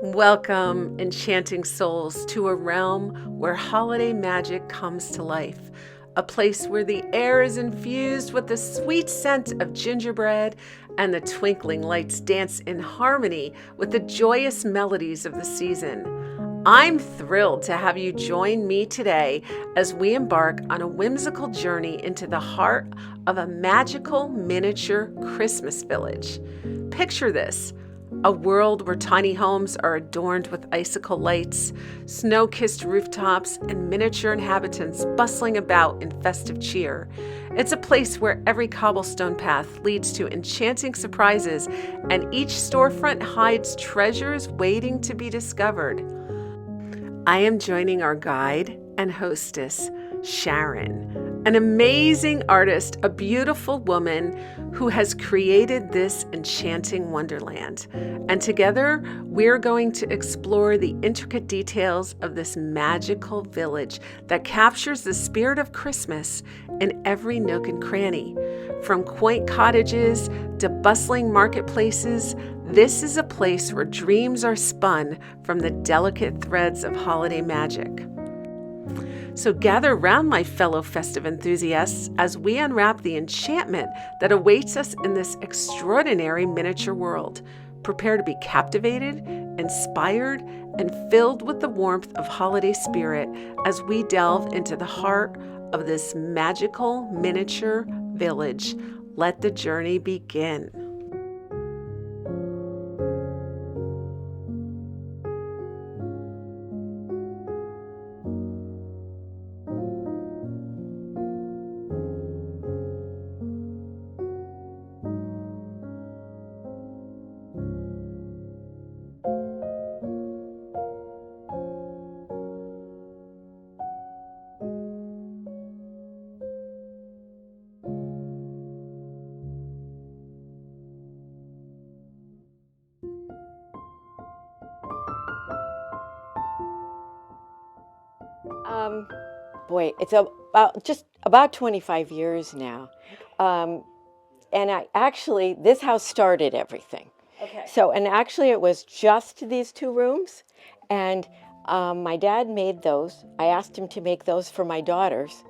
Welcome, enchanting souls, to a realm where holiday magic comes to life. A place where the air is infused with the sweet scent of gingerbread and the twinkling lights dance in harmony with the joyous melodies of the season. I'm thrilled to have you join me today as we embark on a whimsical journey into the heart of a magical miniature Christmas village. Picture this. A world where tiny homes are adorned with icicle lights, snow-kissed rooftops, and miniature inhabitants bustling about in festive cheer. It's a place where every cobblestone path leads to enchanting surprises, and each storefront hides treasures waiting to be discovered. I am joining our guide and hostess, Sharon, an amazing artist, a beautiful woman who has created this enchanting wonderland. And together, we're going to explore the intricate details of this magical village that captures the spirit of Christmas in every nook and cranny. From quaint cottages to bustling marketplaces, this is a place where dreams are spun from the delicate threads of holiday magic. So gather round, my fellow festive enthusiasts, as we unwrap the enchantment that awaits us in this extraordinary miniature world. Prepare to be captivated, inspired, and filled with the warmth of holiday spirit as we delve into the heart of this magical miniature village. Let the journey begin. It's about 25 years now. And this house started everything. Okay. And actually it was just these two rooms. And my dad made those. I asked him to make those for my daughters,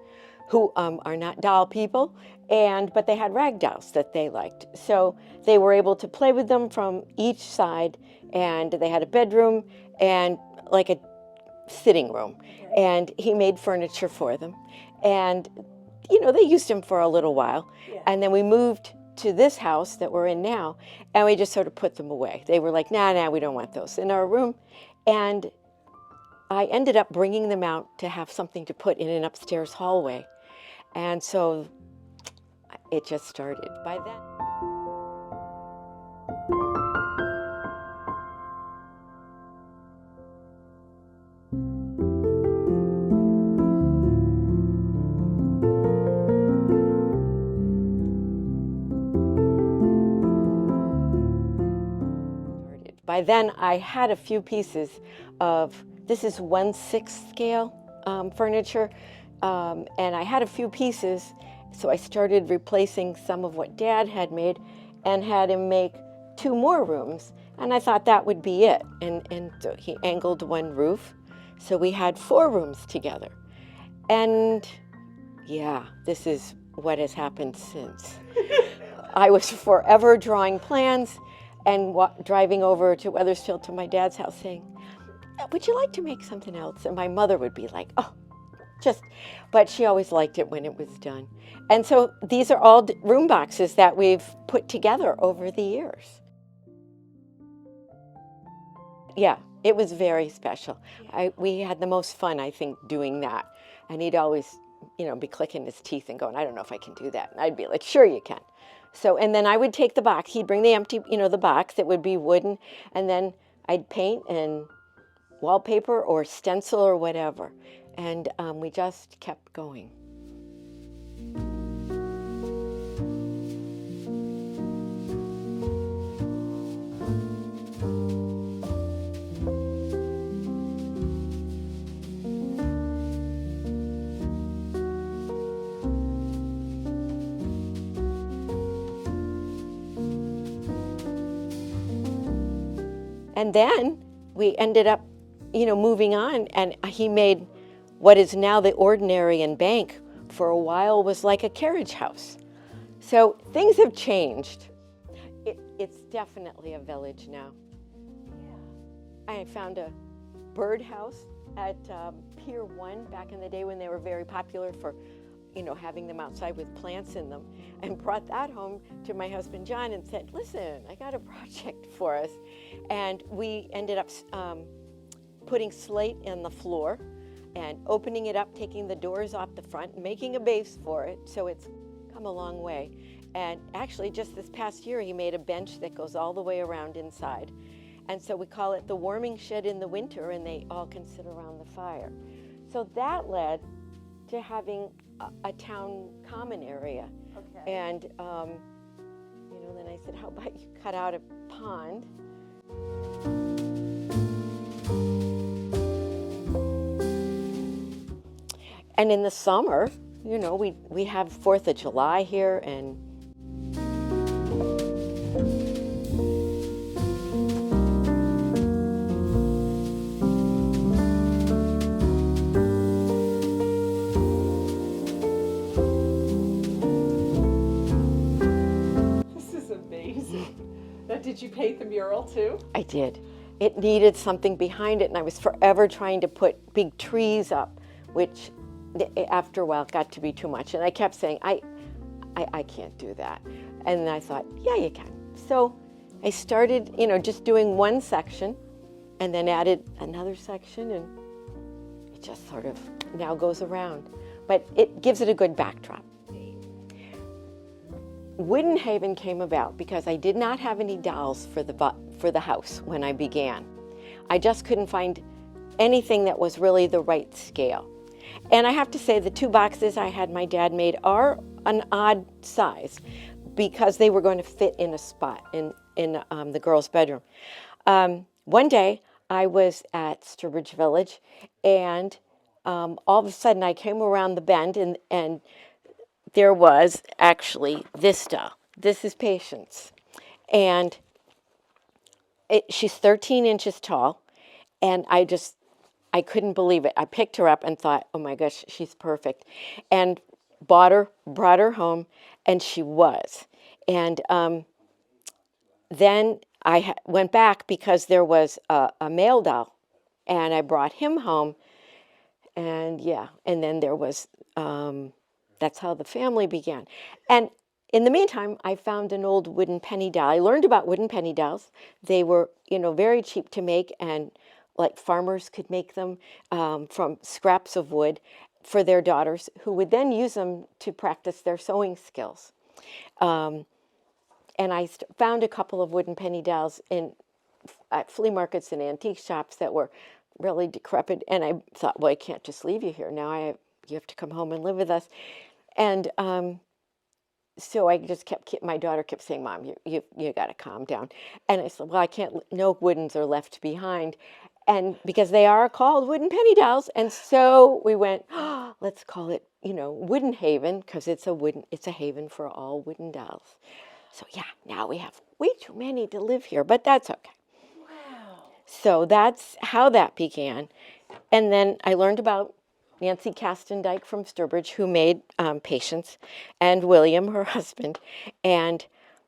who are not doll people, but they had rag dolls that they liked. So they were able to play with them from each side, and they had a bedroom and like a sitting room. And he made furniture for them. And, they used him for a little while. Yeah. And then we moved to this house that we're in now, and we just sort of put them away. They were like, nah, we don't want those in our room. And I ended up bringing them out to have something to put in an upstairs hallway. And so it just started. By then, I had a few pieces of, this is 1/6 scale furniture, and I had a few pieces, so I started replacing some of what Dad had made and had him make 2 more rooms, and I thought that would be it. And so he angled one roof, so we had 4 rooms together. And yeah, this is what has happened since. I was forever drawing plans and driving over to Weathersfield to my dad's house saying, would you like to make something else? And my mother would be like, but she always liked it when it was done. And so these are all room boxes that we've put together over the years. Yeah, it was very special. We had the most fun, I think, doing that. And he'd always, be clicking his teeth and going, I don't know if I can do that. And I'd be like, sure you can. So, and then I would take the box. He'd bring the empty, the box that would be wooden, and then I'd paint and wallpaper or stencil or whatever. And we just kept going. And then we ended up, moving on, and he made what is now the Ordinary and Bank for a while was like a carriage house. So things have changed. It's definitely a village now. Yeah. I found a birdhouse at Pier 1 back in the day when they were very popular for, having them outside with plants in them, and brought that home to my husband John and said, listen, I got a project for us. And we ended up putting slate in the floor and opening it up, taking the doors off the front, and making a base for it. So it's come a long way. And actually just this past year, he made a bench that goes all the way around inside. And so we call it the warming shed in the winter, and they all can sit around the fire. So that led to having a town common area. Okay. And, then I said, how about you cut out a pond? And in the summer, we have 4th of July here, and Did you paint the mural too? I did. It needed something behind it, and I was forever trying to put big trees up, which after a while got to be too much. And I kept saying, I can't do that. And I thought, yeah, you can. So I started, just doing one section, and then added another section, and it just sort of now goes around. But it gives it a good backdrop. Wooden Haven came about because I did not have any dolls for the house when I began. I just couldn't find anything that was really the right scale. And I have to say the 2 boxes I had my dad made are an odd size because they were going to fit in a spot in the girls' bedroom. One day I was at Sturbridge Village, and all of a sudden I came around the bend, and there was actually this doll. This is Patience. And she's 13 inches tall, and I couldn't believe it. I picked her up and thought, oh my gosh, she's perfect. And brought her home, and she was. And then I went back because there was a male doll, and I brought him home. And and then there was, that's how the family began. And in the meantime, I found an old wooden penny doll. I learned about wooden penny dolls. They were, very cheap to make, and like farmers could make them from scraps of wood for their daughters, who would then use them to practice their sewing skills. And I found a couple of wooden penny dolls at flea markets and antique shops that were really decrepit. And I thought, well, I can't just leave you here. Now you have to come home and live with us. And so I just my daughter kept saying, Mom, you got to calm down. And I said, well, I can't, no woodens are left behind. And because they are called wooden penny dolls. And so we went, let's call it, Wooden Haven, because it's a haven for all wooden dolls. So now we have way too many to live here, but that's okay. Wow. So that's how that began. And then I learned about Nancy Castendike from Sturbridge, who made Patience, and William, her husband. And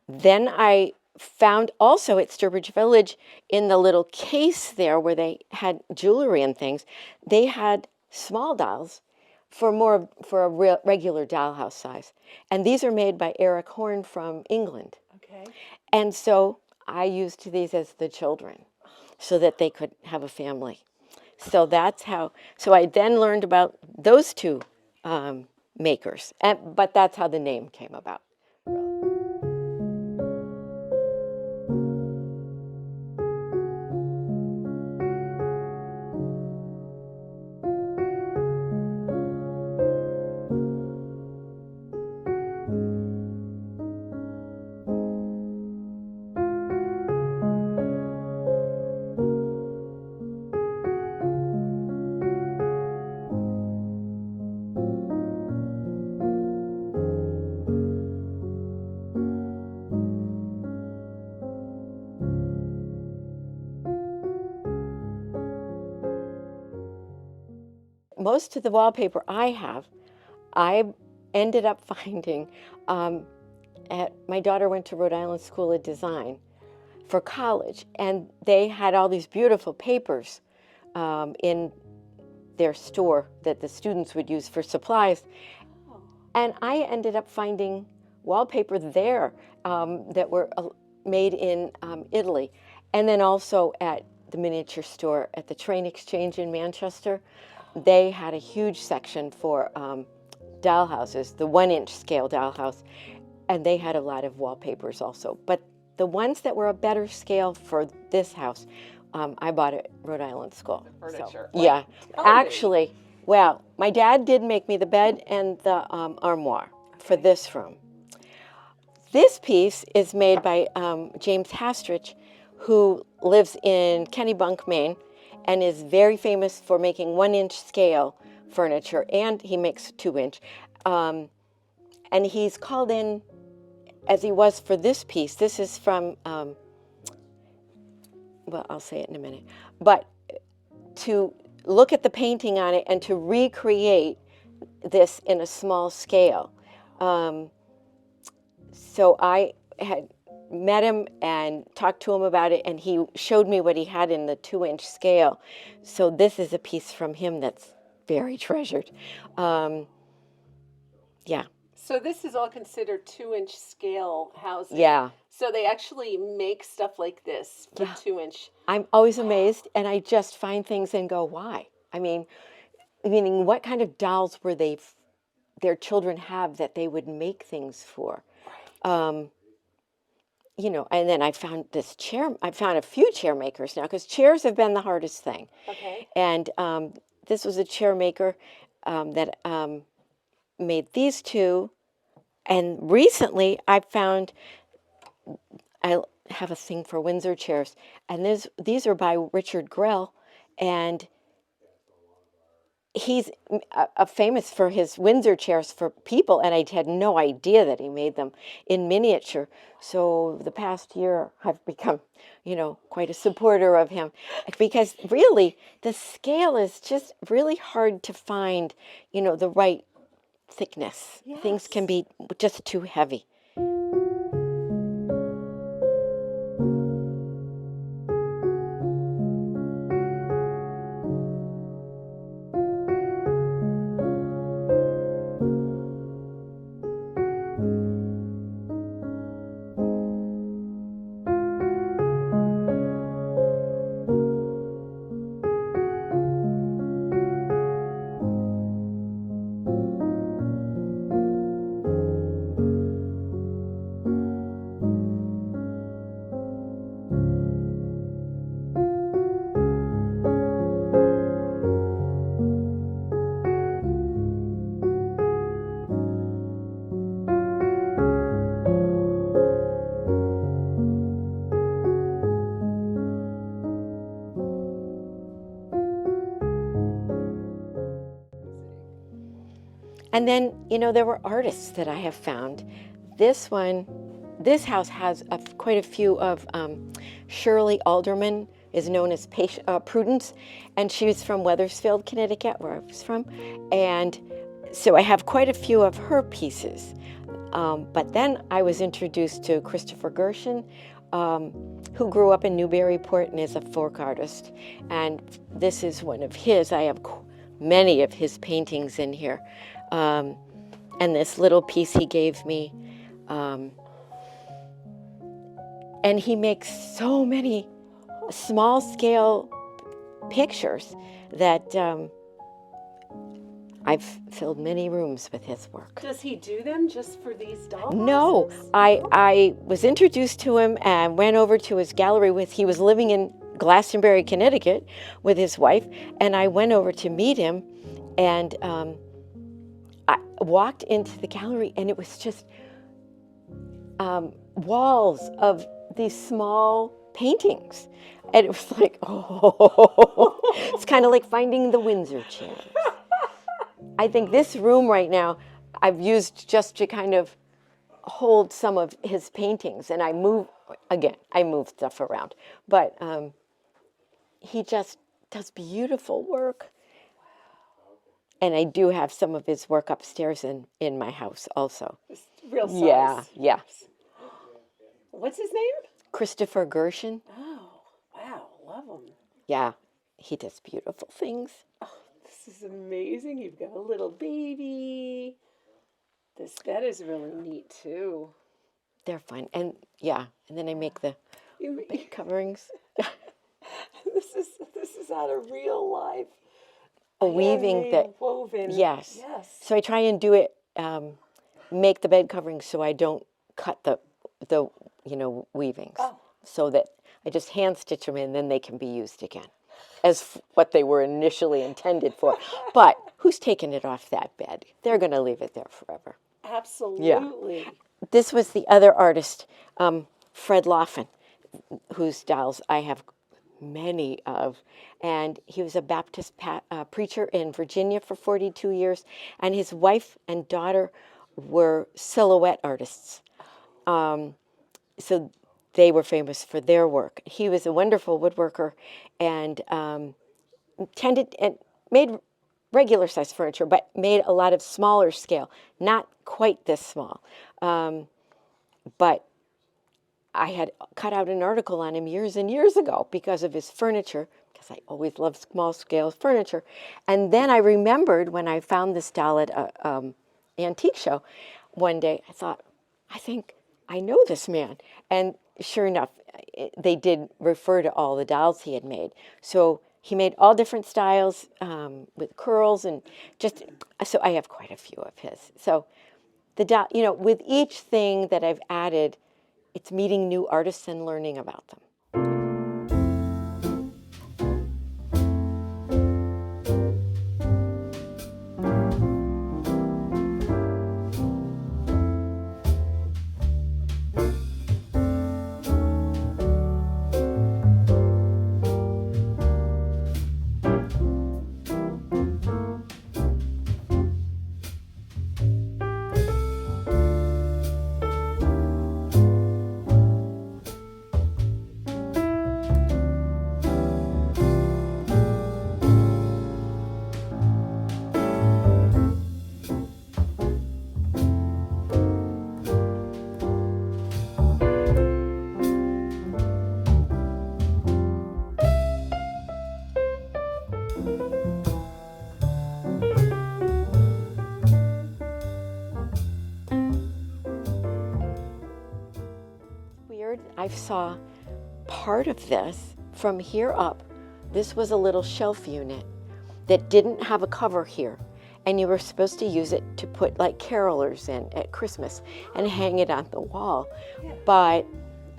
then I found also at Sturbridge Village, in the little case there where they had jewelry and things, they had small dolls for a regular dollhouse size. And these are made by Eric Horn from England. Okay. And so I used these as the children so that they could have a family. So that's how, so I then learned about those 2 makers, but that's how the name came about. most of the wallpaper I have, I ended up finding my daughter went to Rhode Island School of Design for college, and they had all these beautiful papers in their store that the students would use for supplies. And I ended up finding wallpaper there that were made in Italy. And then also at the miniature store at the Train Exchange in Manchester, they had a huge section for dollhouses, the 1-inch scale dollhouse. And they had a lot of wallpapers also. But the ones that were a better scale for this house, I bought at Rhode Island School. Furniture. So, yeah. Actually, well, my dad did make me the bed and the armoire for this room. This piece is made by James Hastrich, who lives in Kennebunk, Maine, and is very famous for making 1-inch scale furniture, and he makes 2-inch. And he's called in, as he was for this piece. This is from, well, I'll say it in a minute, but to look at the painting on it and to recreate this in a small scale. So I had met him and talked to him about it, and he showed me what he had in the 2-inch scale. So this is a piece from him that's very treasured. Yeah. So this is all considered 2-inch scale housing. Yeah. So they actually make stuff like this for 2-inch. I'm always amazed, and I just find things and go, why? I mean, meaning what kind of dolls were their children have that they would make things for? You know, and then I found this chair. I found a few chair makers now, because chairs have been the hardest thing. Okay. And this was a chair maker that made these two. And recently I found, I have a thing for Windsor chairs, and these are by Richard Grell, and he's famous for his Windsor chairs for people, and I had no idea that he made them in miniature. So the past year I've become, you know, quite a supporter of him, because really the scale is just really hard to find, you know, the right thickness. Yes. Things can be just too heavy. And then, you know, there were artists that I have found. This house has quite a few of Shirley Alderman, is known as Prudence, and she's from Wethersfield, Connecticut, where I was from. And so I have quite a few of her pieces. But then I was introduced to Christopher Gershon, who grew up in Newburyport and is a folk artist. And this is one of his. I have many of his paintings in here. And this little piece he gave me. And he makes so many small scale pictures that I've filled many rooms with his work. Does he do them just for these dolls? No, I was introduced to him and went over to his gallery he was living in Glastonbury, Connecticut with his wife, and I went over to meet him, and I walked into the gallery, and it was just walls of these small paintings. And it was like, oh, it's kind of like finding the Windsor chairs. I think this room right now I've used just to kind of hold some of his paintings, and I move stuff around. But he just does beautiful work. And I do have some of his work upstairs in my house also. It's real size. Yeah, yeah. What's his name? Christopher Gershon. Oh, wow. Love him. Yeah, he does beautiful things. Oh, this is amazing. You've got a little baby. That is really neat, too. They're fun. And yeah, and then I make the bed coverings. This is out of real life. A weaving that, woven. yes. Yes. So I try and do it, make the bed coverings so I don't cut the weavings. Oh. So that I just hand stitch them and then they can be used again as what they were initially intended for. But who's taking it off that bed? They're going to leave it there forever. Absolutely. Yeah. This was the other artist, Fred Laughlin, whose dolls I have many of. And he was a Baptist preacher in Virginia for 42 years. And his wife and daughter were silhouette artists. So they were famous for their work. He was a wonderful woodworker and tended and made regular size furniture, but made a lot of smaller scale, not quite this small. But I had cut out an article on him years and years ago because of his furniture, because I always loved small scale furniture. And then I remembered when I found this doll at an antique show one day, I thought, I think I know this man. And sure enough, they did refer to all the dolls he had made. So he made all different styles with curls and so I have quite a few of his. So the doll, with each thing that I've added, it's meeting new artists and learning about them. I saw part of this from here up. This was a little shelf unit that didn't have a cover here. And you were supposed to use it to put like carolers in at Christmas and hang it on the wall. But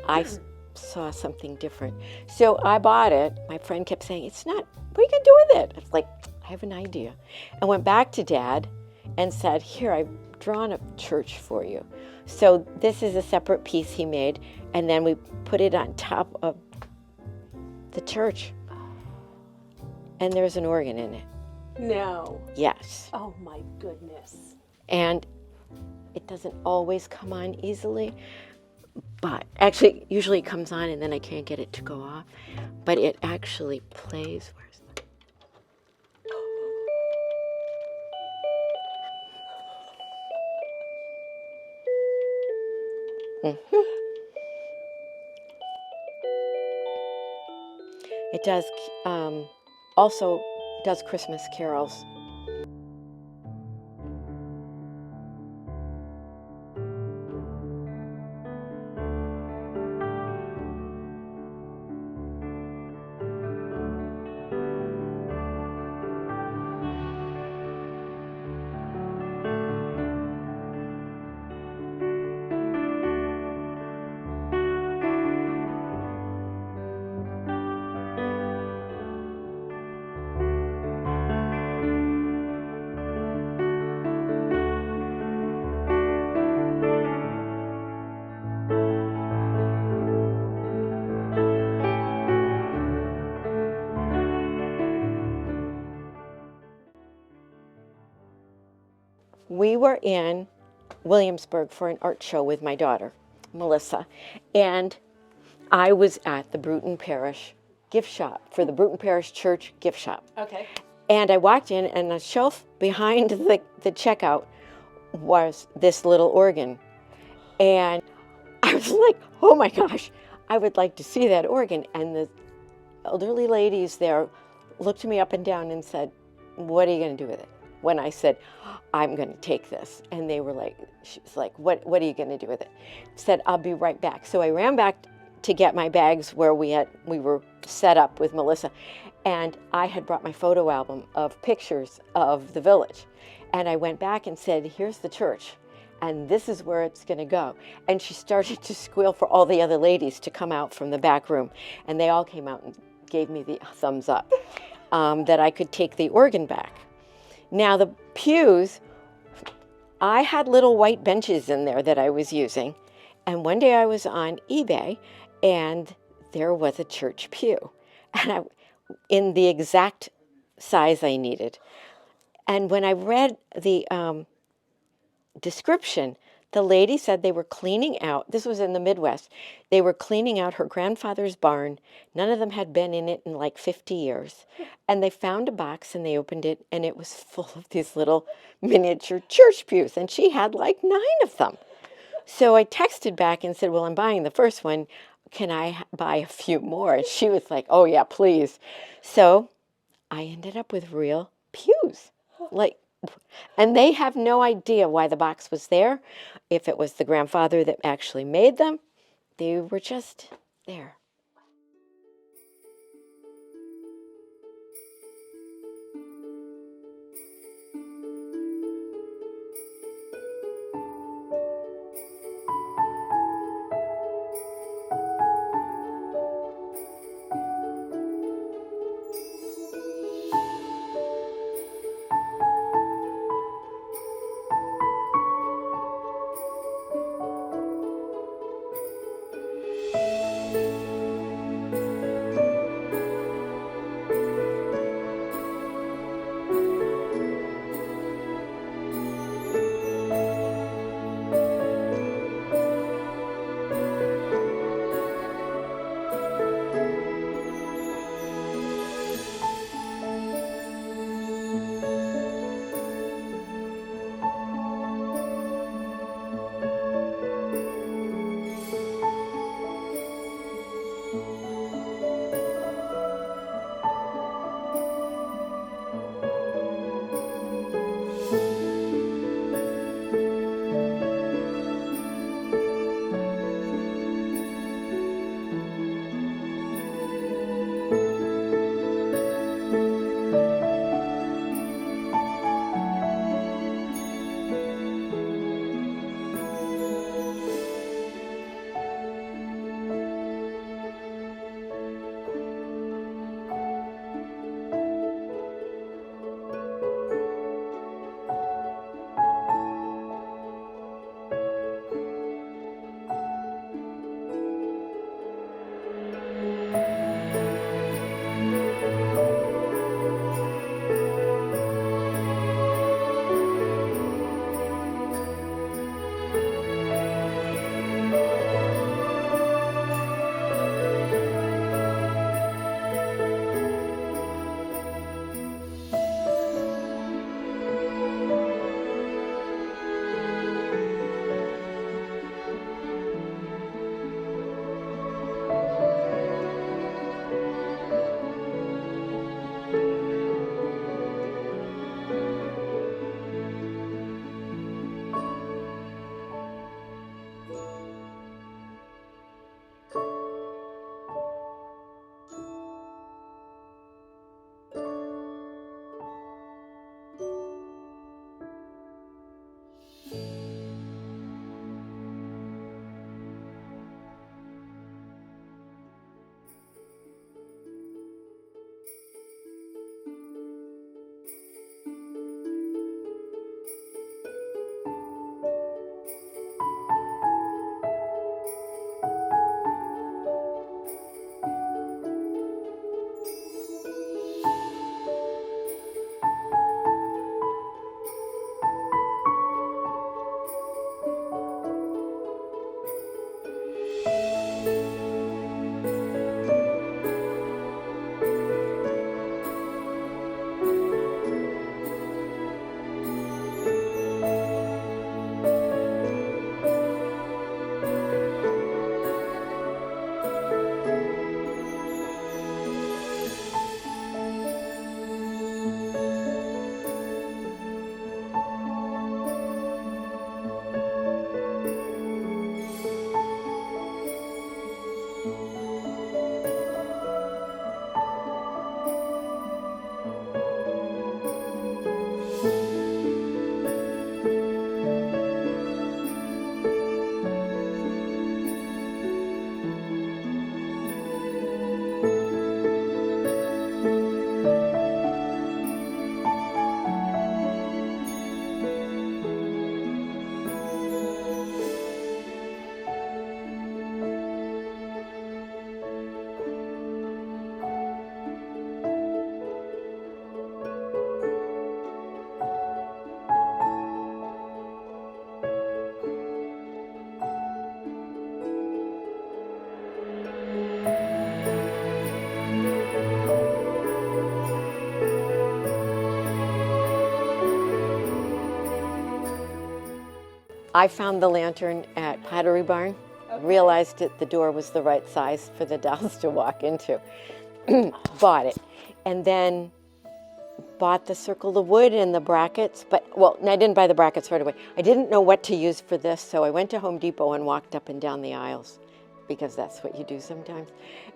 I saw something different. So I bought it. My friend kept saying, it's not, what are you gonna do with it? I was like, I have an idea. I went back to Dad and said, here, I've drawn a church for you. So this is a separate piece he made, and then we put it on top of the church. And there's an organ in it. No. Yes. Oh my goodness. And it doesn't always come on easily, but actually usually it comes on and then I can't get it to go off. But it actually plays. Where's the... It does also does Christmas carols. We were in Williamsburg for an art show with my daughter, Melissa, and I was at the Bruton Parish gift shop, for the Bruton Parish Church gift shop. Okay. And I walked in, and the shelf behind the checkout was this little organ. And I was like, oh my gosh, I would like to see that organ. And the elderly ladies there looked me up and down and said, what are you going to do with it? When I said, I'm going to take this. And they were like, she was like, what are you going to do with it? Said, I'll be right back. So I ran back to get my bags where we were set up with Melissa. And I had brought my photo album of pictures of the village. And I went back and said, here's the church, and this is where it's going to go. And she started to squeal for all the other ladies to come out from the back room. And they all came out and gave me the thumbs up that I could take the organ back. Now the pews, I had little white benches in there that I was using. And one day I was on eBay, and there was a church pew, and in the exact size I needed. And when I read the description, the lady said they were cleaning out, this was in the Midwest, they were cleaning out her grandfather's barn. None of them had been in it in like 50 years. And they found a box and they opened it, and it was full of these little miniature church pews. And she had like 9 of them. So I texted back and said, well, I'm buying the first one. Can I buy a few more? And she was like, oh yeah, please. So I ended up with real pews. And they have no idea why the box was there. If it was the grandfather that actually made them, they were just there. I found the lantern at Pottery Barn, realized that the door was the right size for the dolls to walk into, bought it, and then bought the circle of wood and the brackets, well, I didn't buy the brackets right away. I didn't know what to use for this, so I went to Home Depot and walked up and down the aisles, because that's what you do sometimes,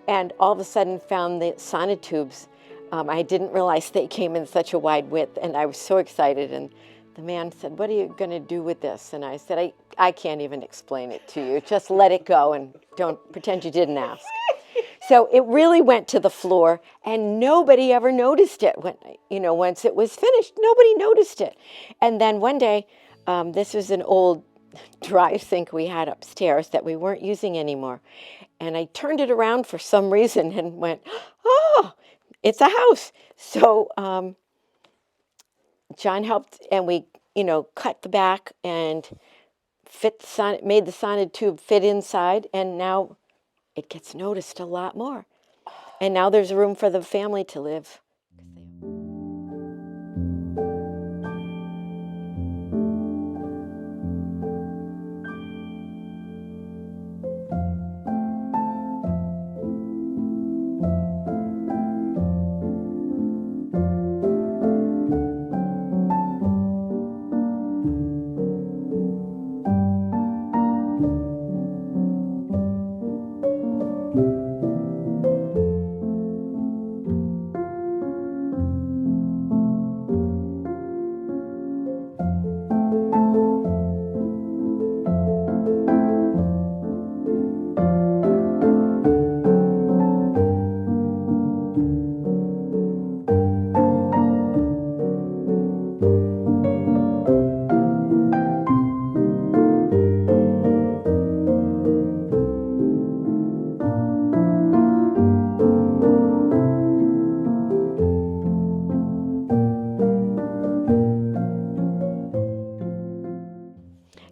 and all of a sudden found the sonotubes. I didn't realize they came in such a wide width, and I was so excited, and the man said, "What are you going to do with this?" And I said, I can't even explain it to you. Just let it go and don't pretend you didn't ask. So it really went to the floor, and nobody ever noticed it. Once it was finished, nobody noticed it. And then one day, this was an old dry sink we had upstairs that we weren't using anymore. And I turned it around for some reason and went, "Oh, it's a house." So John helped, and we, cut the back and made the sonotube fit inside, and now it gets noticed a lot more. And now there's room for the family to live.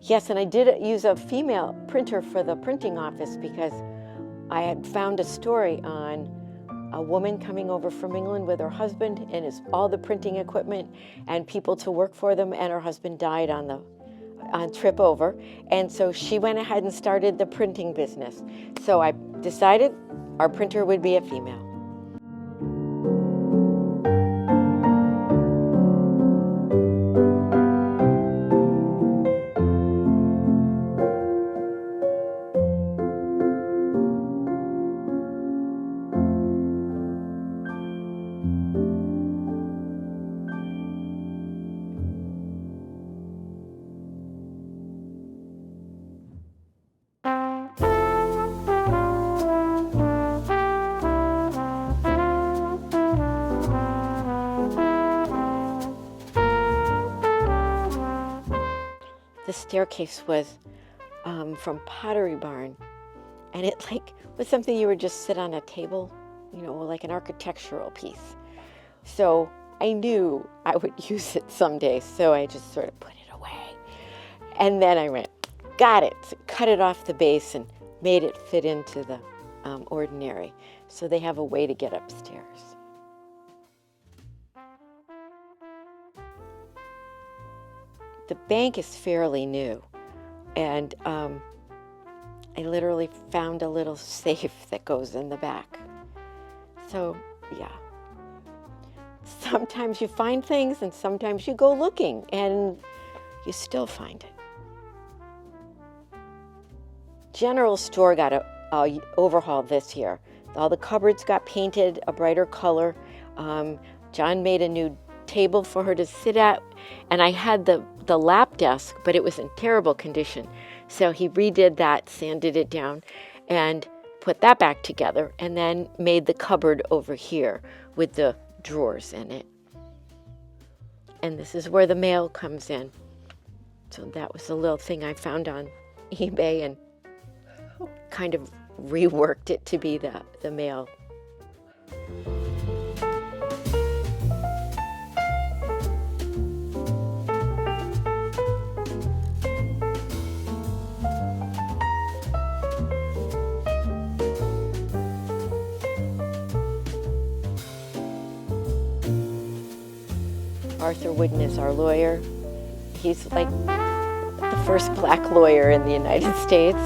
Yes, and I did use a female printer for the printing office because I had found a story on a woman coming over from England with her husband and all the printing equipment and people to work for them, and her husband died on trip over. And so she went ahead and started the printing business. So I decided our printer would be a female. The staircase was from Pottery Barn, and it was something you would just sit on a table, like an architectural piece. So I knew I would use it someday, so I just sort of put it away. And then I went, got it, so cut it off the base and made it fit into the ordinary, so they have a way to get upstairs. The bank is fairly new, and I literally found a little safe that goes in the back. So, yeah. Sometimes you find things, and sometimes you go looking, and you still find it. General store got a overhaul this year. All the cupboards got painted a brighter color. John made a new table for her to sit at, and I had the lap desk, but it was in terrible condition. So he redid that, sanded it down, and put that back together, and then made the cupboard over here with the drawers in it. And this is where the mail comes in. So that was a little thing I found on eBay and kind of reworked it to be the mail. Arthur Wooden is our lawyer. He's like the first black lawyer in the United States.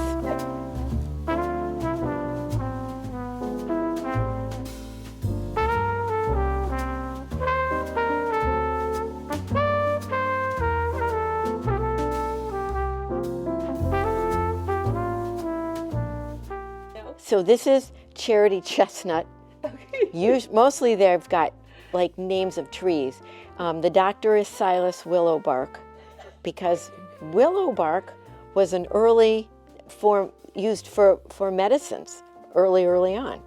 So this is Charity Chestnut. Mostly they've got like names of trees. The doctor is Silas Willowbark, because willow bark was an early form used for medicines early on.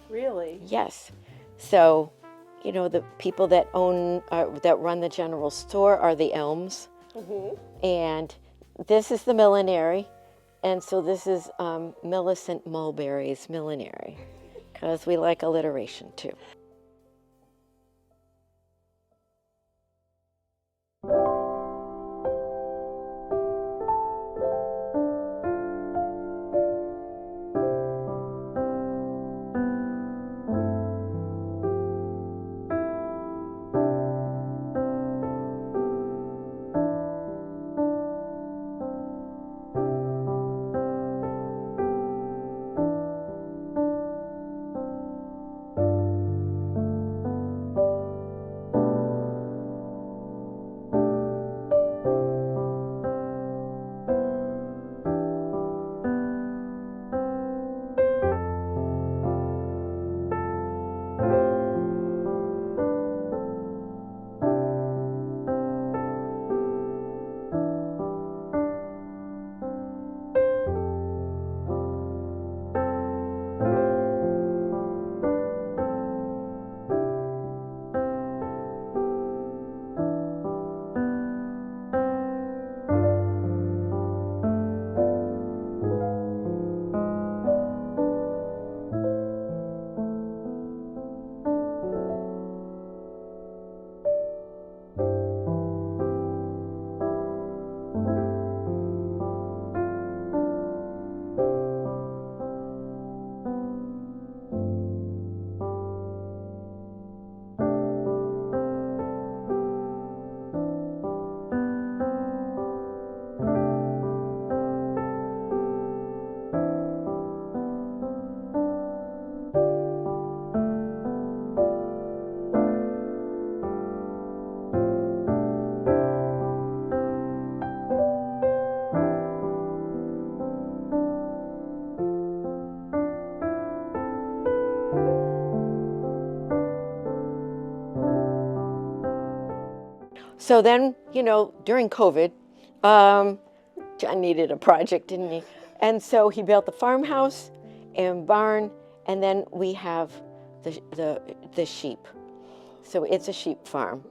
Really? Yes. So, you know, the people that that run the general store are the Elms. And this is the Millenary. And so this is Millicent Mulberry's Millenary, because we like alliteration too. So then, you know, during COVID, John needed a project, didn't he? And so he built the farmhouse and barn, and then we have the sheep. So it's a sheep farm.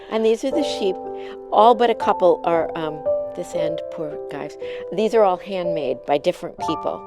And these are the sheep. All but a couple are, this end, poor guys. These are all handmade by different people.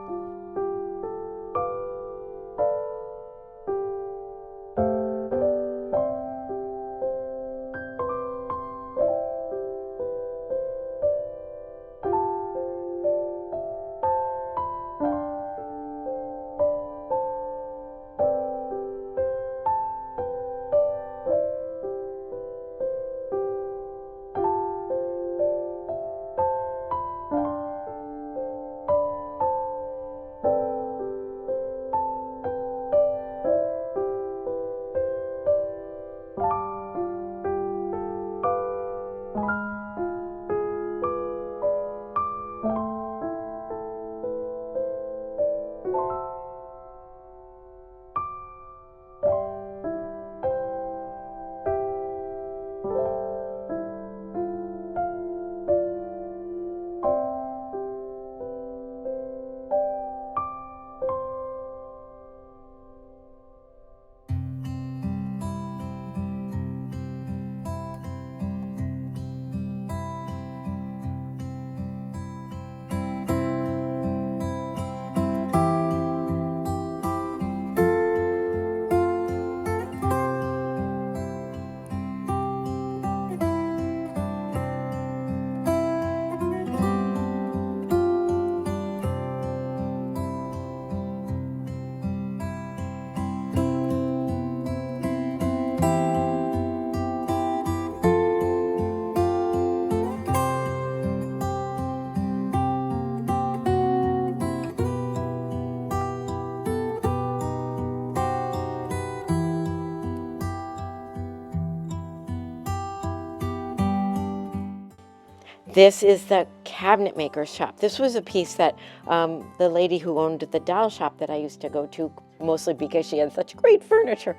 This is the cabinet maker's shop. This was a piece that the lady who owned the doll shop that I used to go to, mostly because she had such great furniture,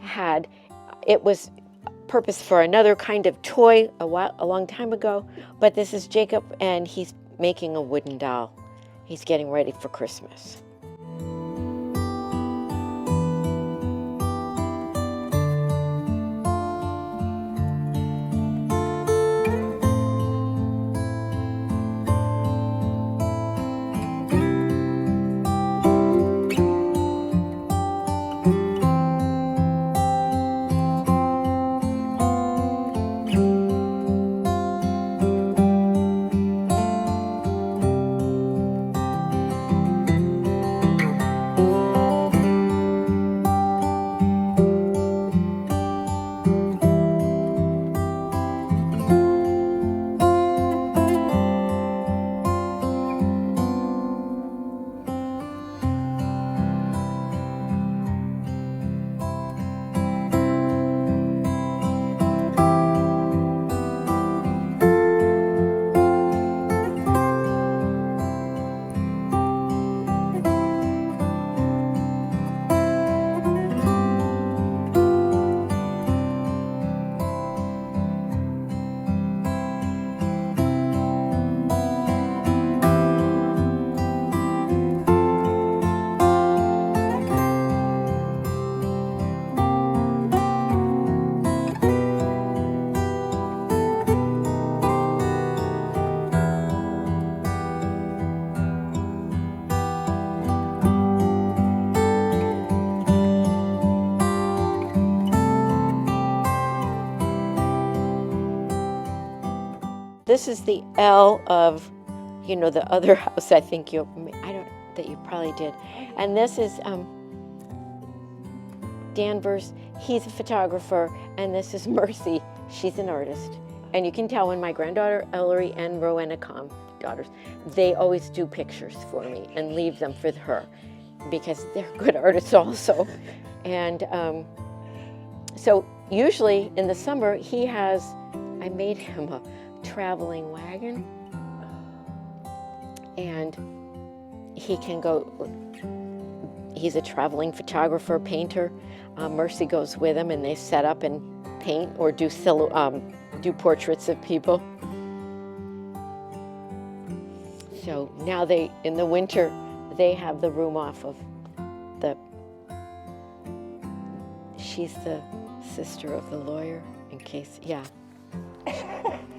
had. It was purpose for another kind of toy a long time ago, but this is Jacob, and he's making a wooden doll. He's getting ready for Christmas. This is the L of, the other house. I think that you probably did. And this is Danvers. He's a photographer, and this is Mercy. She's an artist. And you can tell when my granddaughter Ellery and Rowena come, daughters, they always do pictures for me and leave them for her because they're good artists also. And so usually in the summer I made him a traveling wagon, and he can go. He's a traveling photographer, painter. Mercy goes with him, and they set up and paint or do portraits of people. So now in the winter, they have the room off of she's the sister of the lawyer, in case, yeah.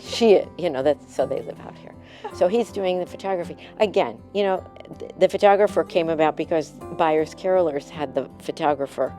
So they live out here. So he's doing the photography. Again, the photographer came about because Buyers Carolers had the photographer.